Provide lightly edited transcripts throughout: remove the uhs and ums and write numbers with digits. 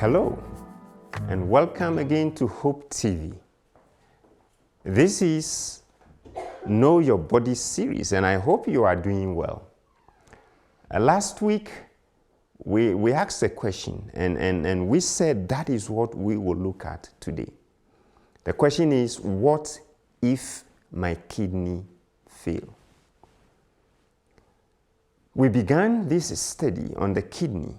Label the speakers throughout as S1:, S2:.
S1: Hello, and welcome again to Hope TV. This is Know Your Body series, and I hope you are doing well. Last week, we asked a question, and we said that is what we will look at today. The question is, what if my kidney fail? We began this study on the kidney,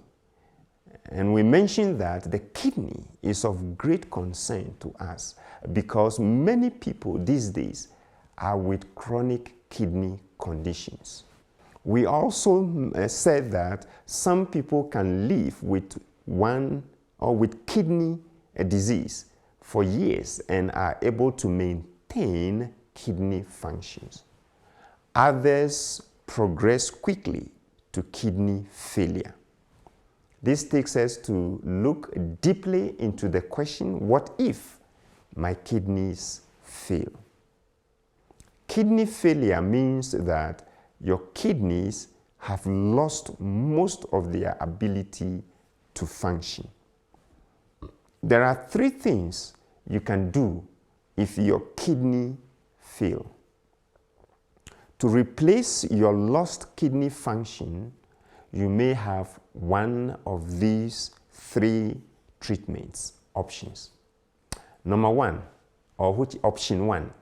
S1: and we mentioned that the kidney is of great concern to us because many people these days are with chronic kidney conditions. We also said that some people can live with one or with kidney disease for years and are able to maintain kidney functions. Others progress quickly to kidney failure. This takes us to look deeply into the question, what if my kidneys fail? Kidney failure means that your kidneys have lost most of their ability to function. There are three things you can do if your kidney fail. To replace your lost kidney function, you may have one of these three treatments options. Number one, or which option one,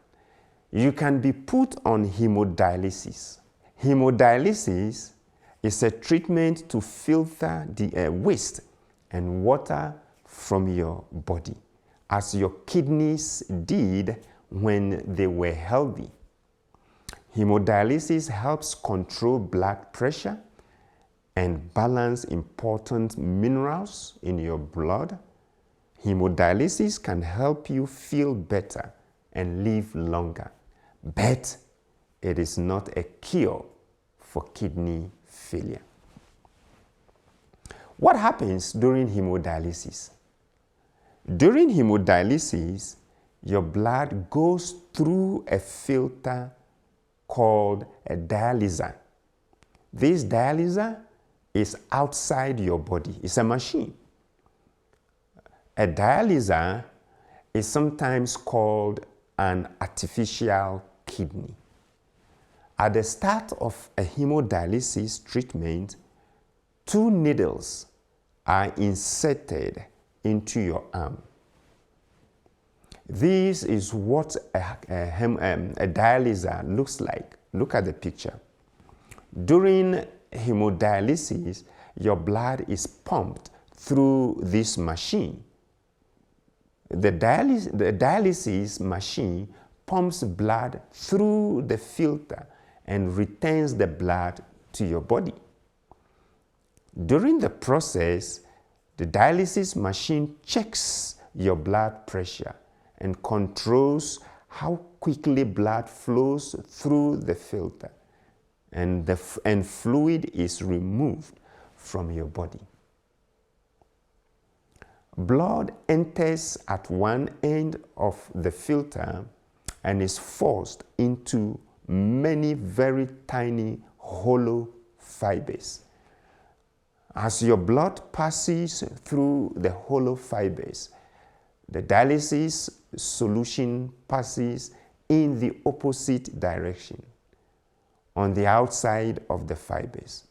S1: you can be put on hemodialysis. Hemodialysis is a treatment to filter the waste and water from your body, as your kidneys did when they were healthy. Hemodialysis helps control blood pressure and balance important minerals in your blood. Hemodialysis can help you feel better and live longer, but it is not a cure for kidney failure. What happens during hemodialysis? During hemodialysis, your blood goes through a filter called a dialyzer. This dialyzer is outside your body. It's a machine. A dialyzer is sometimes called an artificial kidney. At the start of a hemodialysis treatment, 2 needles are inserted into your arm. This is what a dialyzer looks like. Look at the picture. During hemodialysis, your blood is pumped through this machine. The dialysis machine pumps blood through the filter and returns the blood to your body. During the process, the dialysis machine checks your blood pressure and controls how quickly blood flows through the filter, and fluid is removed from your body. Blood enters at one end of the filter and is forced into many very tiny hollow fibers. As your blood passes through the hollow fibers, the dialysis solution passes in the opposite direction on the outside of the fibers.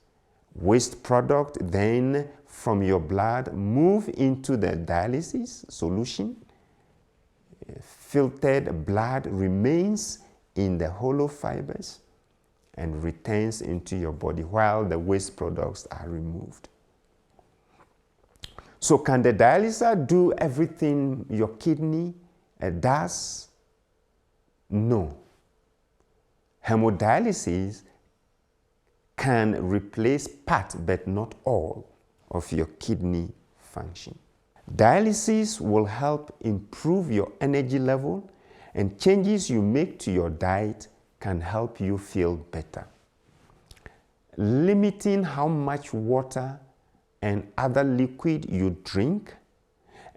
S1: Waste product then from your blood move into the dialysis solution. Filtered blood remains in the hollow fibers and returns into your body while the waste products are removed. So can the dialyzer do everything your kidney does? No. Hemodialysis can replace part, but not all, of your kidney function. Dialysis will help improve your energy level, and changes you make to your diet can help you feel better. Limiting how much water and other liquid you drink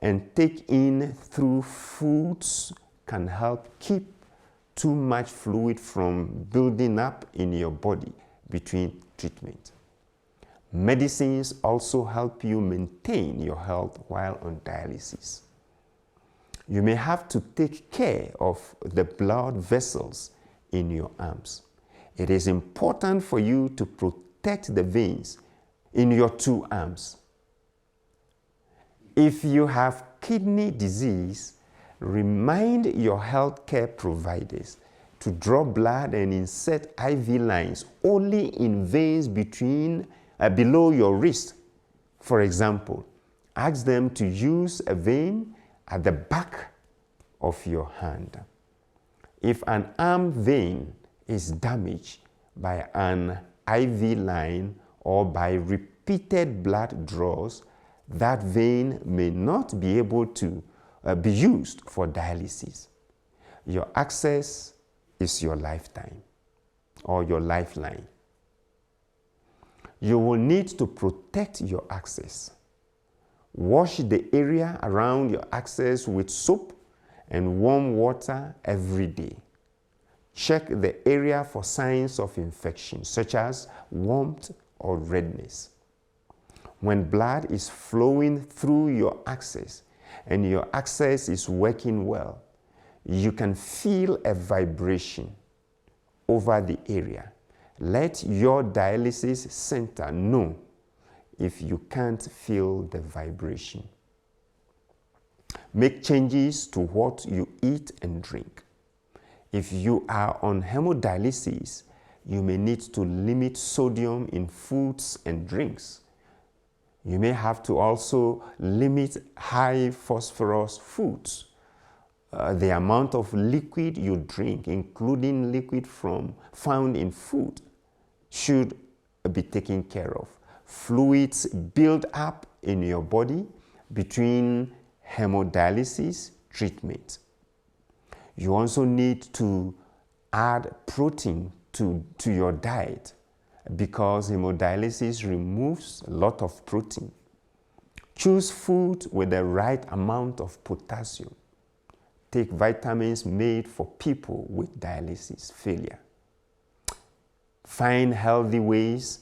S1: and take in through foods can help keep too much fluid from building up in your body between treatment. Medicines also help you maintain your health while on dialysis. You may have to take care of the blood vessels in your arms. It is important for you to protect the veins in your two arms. If you have kidney disease, remind your healthcare providers to draw blood and insert IV lines only in veins below your wrist. For example, ask them to use a vein at the back of your hand. If an arm vein is damaged by an IV line or by repeated blood draws, that vein may not be able to be used for dialysis. Your access is your lifetime or your lifeline. You will need to protect your access. Wash the area around your access with soap and warm water every day. Check the area for signs of infection, such as warmth or redness. When blood is flowing through your access and your access is working well, you can feel a vibration over the area. Let your dialysis center know if you can't feel the vibration. Make changes to what you eat and drink. If you are on hemodialysis, you may need to limit sodium in foods and drinks. You may have to also limit high phosphorus foods. The amount of liquid you drink, including liquid found in food, should be taken care of. Fluids build up in your body between hemodialysis treatment. You also need to add protein to your diet because hemodialysis removes a lot of protein. Choose food with the right amount of potassium. Take vitamins made for people with dialysis failure. Find healthy ways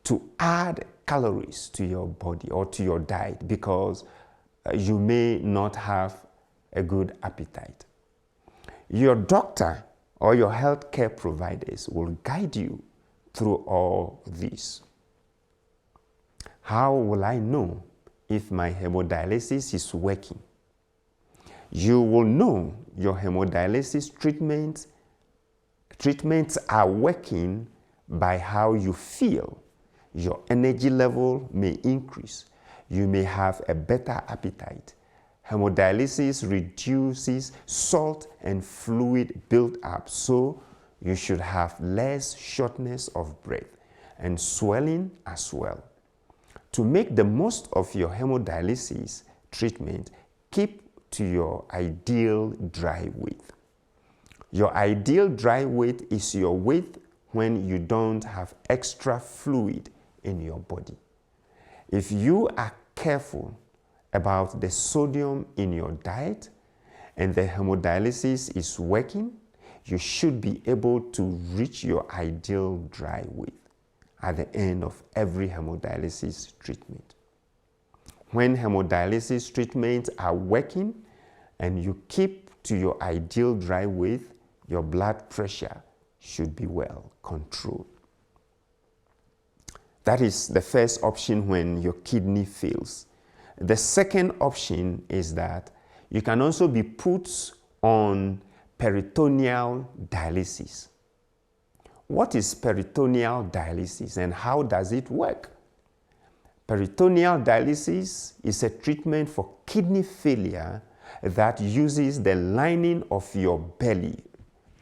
S1: to add calories to your body or to your diet because you may not have a good appetite. Your doctor or your healthcare providers will guide you through all this. How will I know if my hemodialysis is working? You will know your hemodialysis treatments are working by how you feel. Your energy level may increase. You may have a better appetite. Hemodialysis reduces salt and fluid buildup, so you should have less shortness of breath and swelling as well. To make the most of your hemodialysis treatment, keep to your ideal dry weight. Your ideal dry weight is your weight when you don't have extra fluid in your body. If you are careful about the sodium in your diet and the hemodialysis is working, you should be able to reach your ideal dry weight at the end of every hemodialysis treatment. When hemodialysis treatments are working and you keep to your ideal dry weight, your blood pressure should be well controlled. That is the first option when your kidney fails. The second option is that you can also be put on peritoneal dialysis. What is peritoneal dialysis and how does it work? Peritoneal dialysis is a treatment for kidney failure that uses the lining of your belly.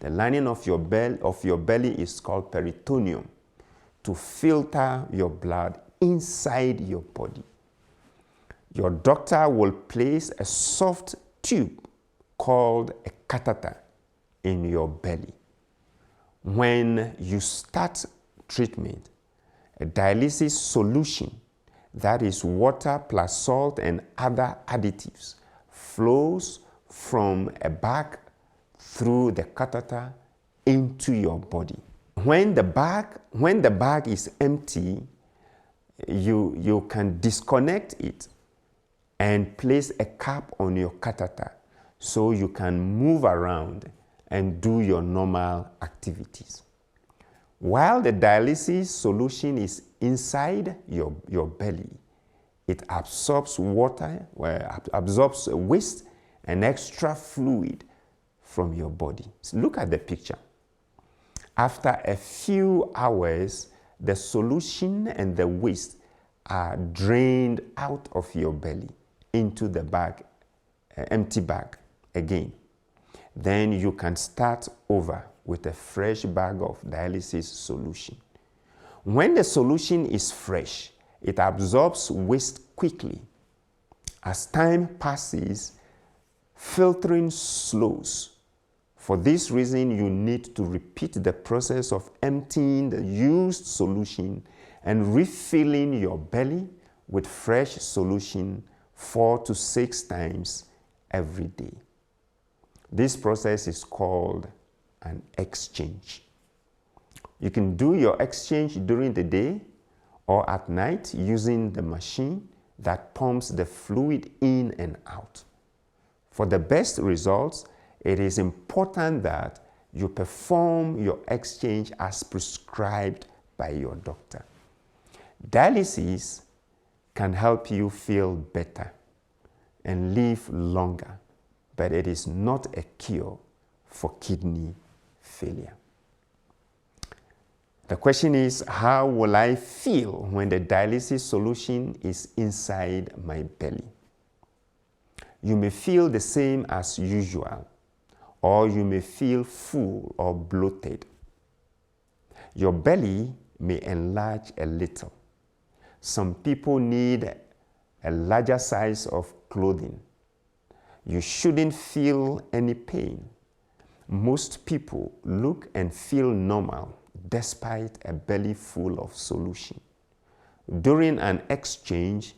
S1: The lining of your belly is called peritoneum to filter your blood inside your body. Your doctor will place a soft tube called a catheter in your belly. When you start treatment, a dialysis solution, that is water plus salt and other additives, flows from a bag through the catheter into your body. When the bag is empty, you can disconnect it and place a cap on your catheter so you can move around and do your normal activities. While the dialysis solution is inside your belly, it absorbs water, absorbs waste and extra fluid from your body. So look at the picture. After a few hours, the solution and the waste are drained out of your belly into the bag, empty bag again. Then you can start over with a fresh bag of dialysis solution. When the solution is fresh, it absorbs waste quickly. As time passes, filtering slows. For this reason, you need to repeat the process of emptying the used solution and refilling your belly with fresh solution 4 to 6 times every day. This process is called an exchange. You can do your exchange during the day or at night using the machine that pumps the fluid in and out. For the best results, it is important that you perform your exchange as prescribed by your doctor. Dialysis can help you feel better and live longer, but it is not a cure for kidney failure. The question is, how will I feel when the dialysis solution is inside my belly? You may feel the same as usual, or you may feel full or bloated. Your belly may enlarge a little. Some people need a larger size of clothing. You shouldn't feel any pain. Most people look and feel normal despite a belly full of solution. During an exchange,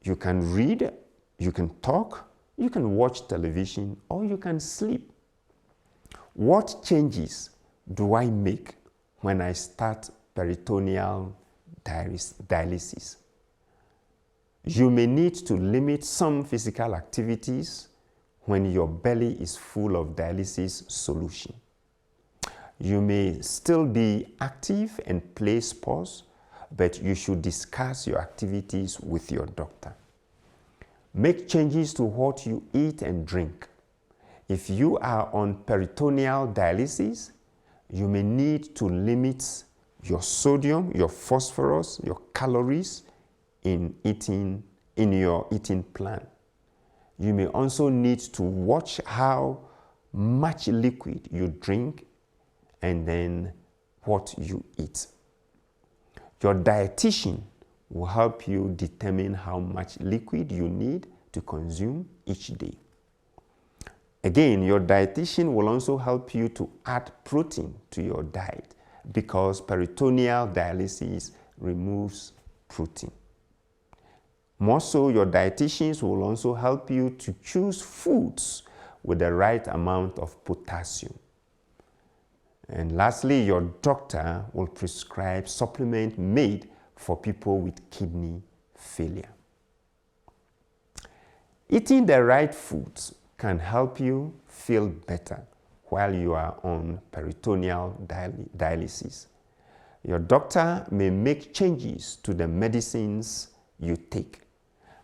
S1: you can read, you can talk, you can watch television, or you can sleep. What changes do I make when I start peritoneal dialysis? You may need to limit some physical activities when your belly is full of dialysis solution. You may still be active and play sports, but you should discuss your activities with your doctor. Make changes to what you eat and drink. If you are on peritoneal dialysis, you may need to limit your sodium, your phosphorus, your calories in your eating plan. You may also need to watch how much liquid you drink and then what you eat. Your dietitian will help you determine how much liquid you need to consume each day. Again, your dietitian will also help you to add protein to your diet because peritoneal dialysis removes protein. More so, your dietitians will also help you to choose foods with the right amount of potassium. And lastly, your doctor will prescribe supplements made for people with kidney failure. Eating the right foods can help you feel better while you are on peritoneal dialysis. Your doctor may make changes to the medicines you take,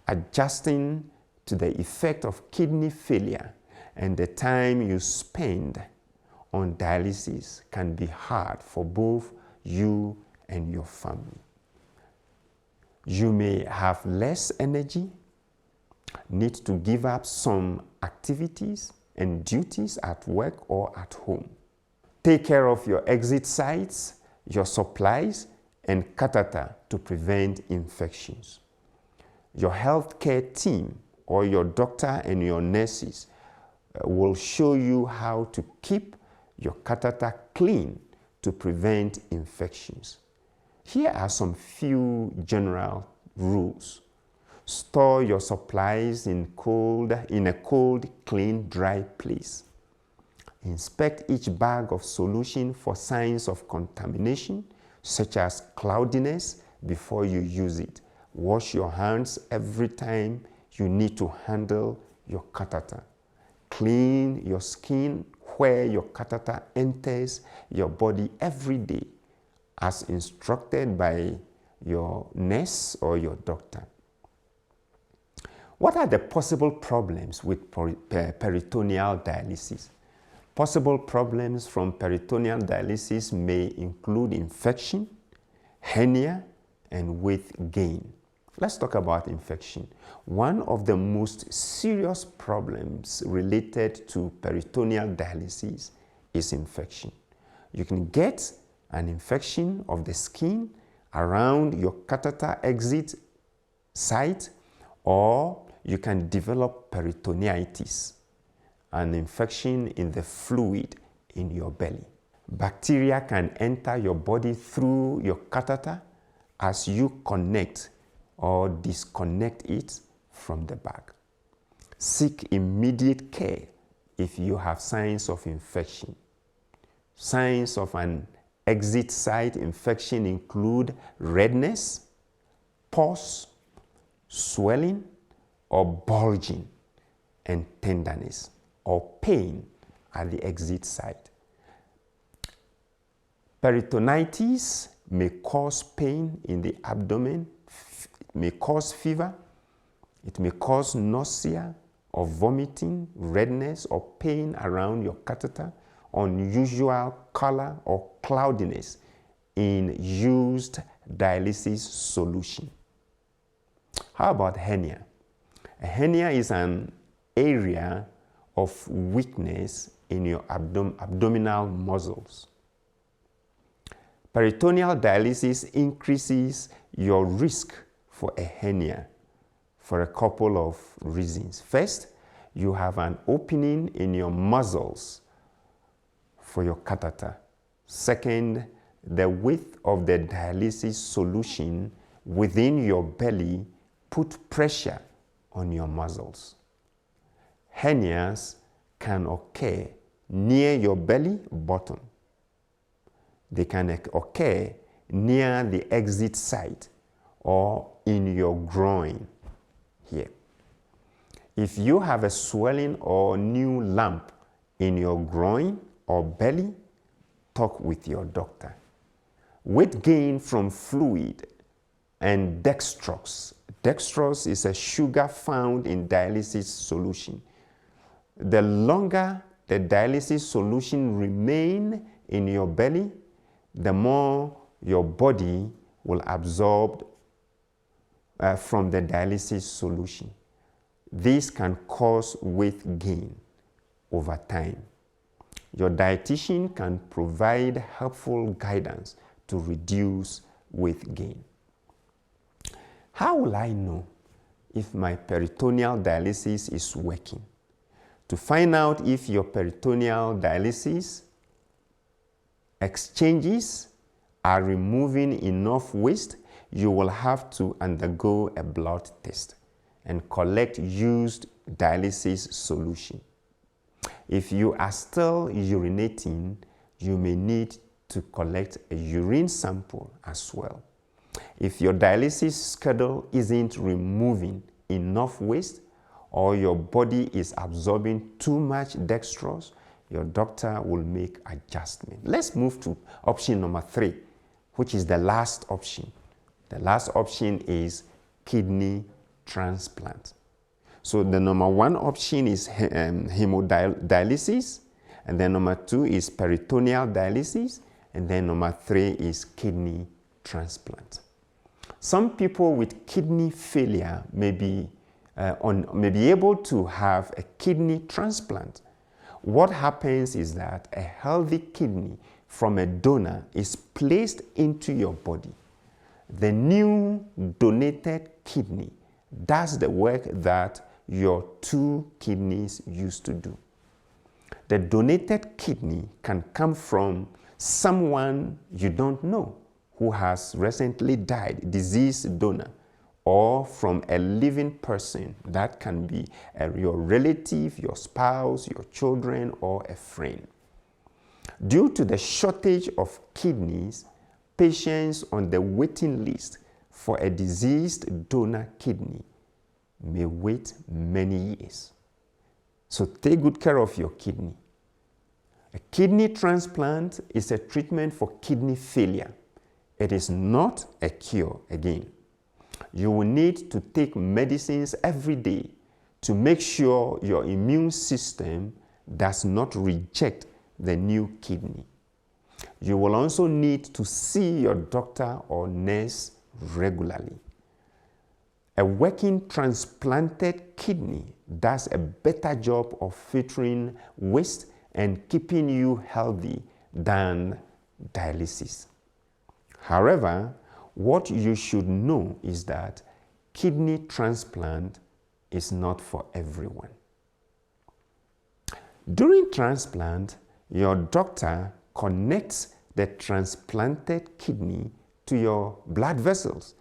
S1: adjusting to the effect of kidney failure, and the time you spend on dialysis can be hard for both you and your family. You may have less energy, need to give up some activities and duties at work or at home. Take care of your exit sites, your supplies, and catheter to prevent infections. Your healthcare team or your doctor and your nurses will show you how to keep your catheter clean to prevent infections. Here are some few general rules. Store your supplies in a cold, clean, dry place. Inspect each bag of solution for signs of contamination, such as cloudiness, before you use it. Wash your hands every time you need to handle your catheter. Clean your skin where your catheter enters your body every day, as instructed by your nurse or your doctor. What are the possible problems with peritoneal dialysis? Possible problems from peritoneal dialysis may include infection, hernia, and weight gain. Let's talk about infection. One of the most serious problems related to peritoneal dialysis is infection. You can get an infection of the skin around your catheter exit site, or you can develop peritonitis, an infection in the fluid in your belly. Bacteria can enter your body through your catheter as you connect or disconnect it from the bag. Seek immediate care if you have signs of infection. Signs of an exit site infection include redness, pus, swelling or bulging, and tenderness or pain at the exit site. Peritonitis may cause pain in the abdomen, it may cause fever, it may cause nausea or vomiting, redness or pain around your catheter, unusual color or cloudiness in used dialysis solution. How about hernia? A hernia is an area of weakness in your abdominal muscles. Peritoneal dialysis increases your risk for a hernia for a couple of reasons. First, you have an opening in your muscles for your catheter. Second, the width of the dialysis solution within your belly put pressure on your muscles. Hernias can occur near your belly button. They can occur near the exit site or in your groin here. If you have a swelling or new lump in your groin or belly, talk with your doctor. Weight gain from fluid and dextrose. Dextrose is a sugar found in dialysis solution. The longer the dialysis solution remains in your belly, the more your body will absorb from the dialysis solution. This can cause weight gain over time. Your dietitian can provide helpful guidance to reduce weight gain. How will I know if my peritoneal dialysis is working? To find out if your peritoneal dialysis exchanges are removing enough waste, you will have to undergo a blood test and collect used dialysis solution. If you are still urinating, you may need to collect a urine sample as well. If your dialysis schedule isn't removing enough waste, or your body is absorbing too much dextrose, your doctor will make adjustment. Let's move to option number 3, which is the last option. The last option is kidney transplant. So the number 1 option is hemodialysis, and then number 2 is peritoneal dialysis, and then number 3 is kidney transplant. Some people with kidney failure may be able to have a kidney transplant. What happens is that a healthy kidney from a donor is placed into your body. The new donated kidney does the work that your 2 kidneys used to do. The donated kidney can come from someone you don't know who has recently died, deceased donor, or from a living person. That can be your relative, your spouse, your children, or a friend. Due to the shortage of kidneys, patients on the waiting list for a diseased donor kidney may wait many years. So take good care of your kidney. A kidney transplant is a treatment for kidney failure. It is not a cure again. You will need to take medicines every day to make sure your immune system does not reject the new kidney. You will also need to see your doctor or nurse regularly. A working transplanted kidney does a better job of filtering waste and keeping you healthy than dialysis. However, what you should know is that kidney transplant is not for everyone. During transplant, your doctor connects the transplanted kidney to your blood vessels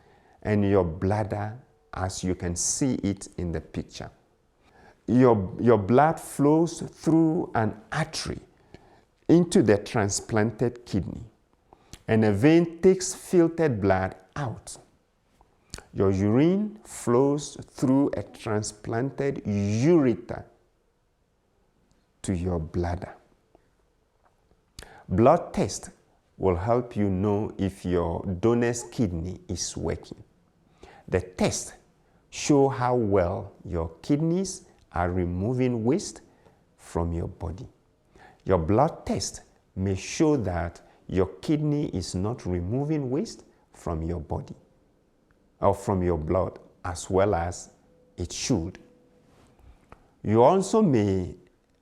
S1: and your bladder, as you can see it in the picture. Your blood flows through an artery into the transplanted kidney, and a vein takes filtered blood out. Your urine flows through a transplanted ureter to your bladder. Blood test will help you know if your donor's kidney is working. The test shows how well your kidneys are removing waste from your body. Your blood test may show that your kidney is not removing waste from your body or from your blood as well as it should. You also may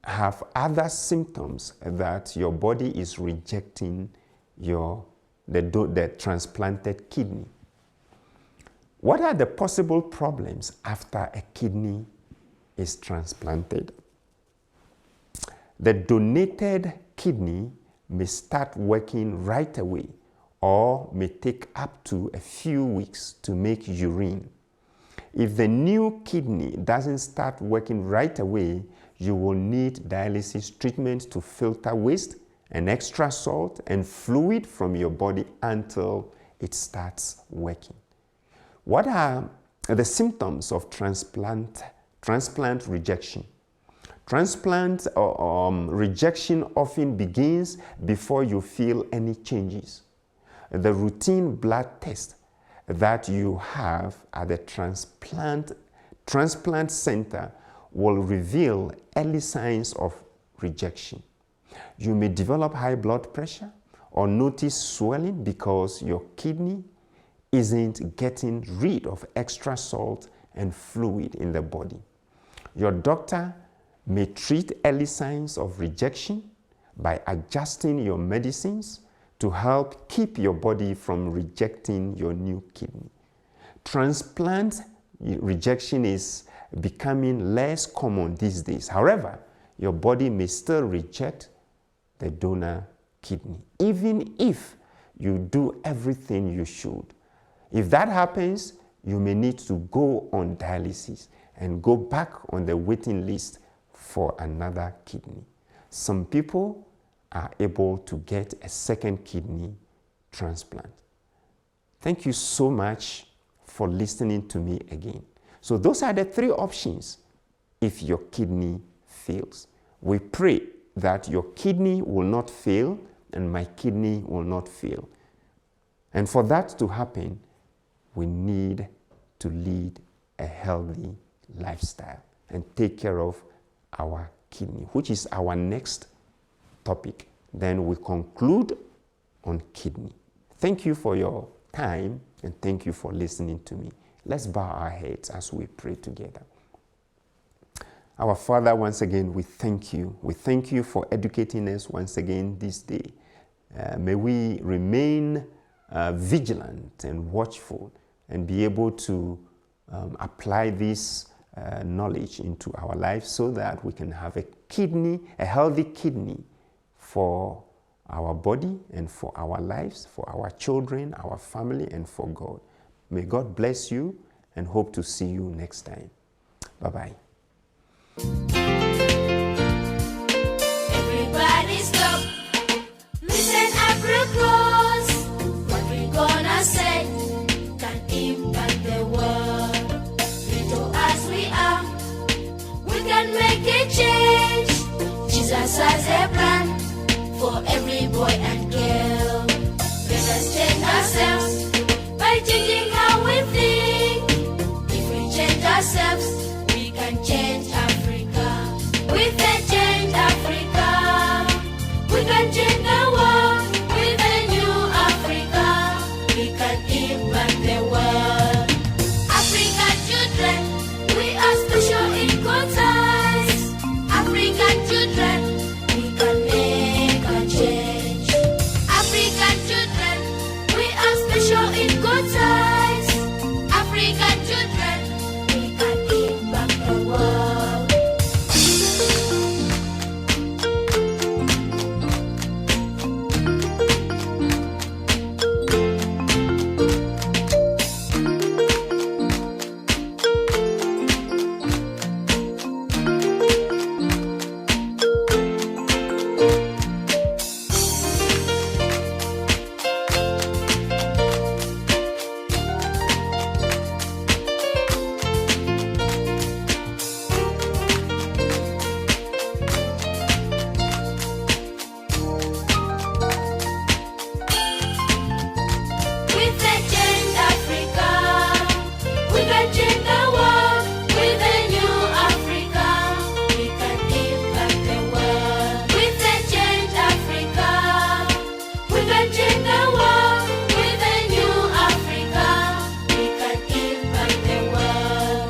S1: have other symptoms that your body is rejecting the transplanted kidney. What are the possible problems after a kidney is transplanted? The donated kidney may start working right away or may take up to a few weeks to make urine. If the new kidney doesn't start working right away, you will need dialysis treatment to filter waste and extra salt and fluid from your body until it starts working. What are the symptoms of transplant rejection? Transplant rejection often begins before you feel any changes. The routine blood test that you have at the transplant center will reveal early signs of rejection. You may develop high blood pressure or notice swelling because your kidney isn't getting rid of extra salt and fluid in the body. Your doctor may treat early signs of rejection by adjusting your medicines to help keep your body from rejecting your new kidney. Transplant rejection is becoming less common these days. However, your body may still reject the donor kidney, even if you do everything you should. If that happens, you may need to go on dialysis and go back on the waiting list for another kidney. Some people are able to get a second kidney transplant. Thank you so much for listening to me again. So those are the three options if your kidney fails. We pray that your kidney will not fail and my kidney will not fail. And for that to happen, we need to lead a healthy lifestyle and take care of our kidney, which is our next topic. Then we conclude on kidney. Thank you for your time and thank you for listening to me. Let's bow our heads as we pray together. Our Father, once again, we thank you. We thank you for educating us once again this day. May we remain vigilant and watchful and be able to apply this knowledge into our life so that we can have a healthy kidney for our body and for our lives, for our children, our family, and for God. May God bless you and hope to see you next time. Bye-bye.
S2: Everybody stop. Listen, April Cross. What we gonna say? Can us as a plan for every boy and girl. Let us change ourselves by changing how we think. If we change ourselves, we can change Africa. With a change Africa, we can change the world. With a new Africa, we can impact the world. African children, we are special in God's eyes. African children, we can make a change. African children, we are special in God's eyes. African children, we can impact the world. With a change Africa, we can change the world. With a new Africa, we can impact the world. With a change Africa, we can change the world. With a new Africa, we can impact the world.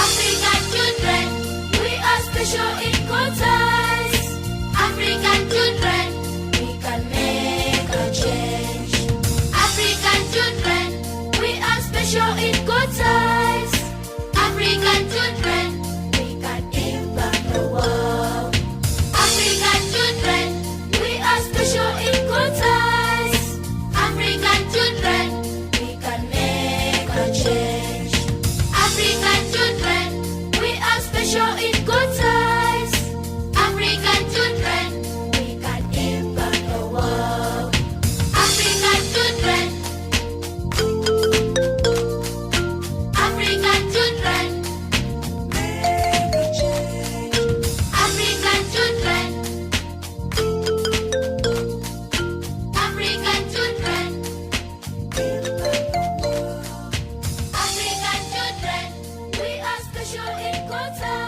S2: African children, we are special in God's eyes. African children, we can make a change. African children, we are special in God's eyes. African children, we can impact the world. African children, we are special in God's eyes. African children, we can make a change. African children, we are special in God's eyes. African children, we can impact the world. African children, African children, make a change. African children, African children, impact the world. African children, we are special in God's eyes.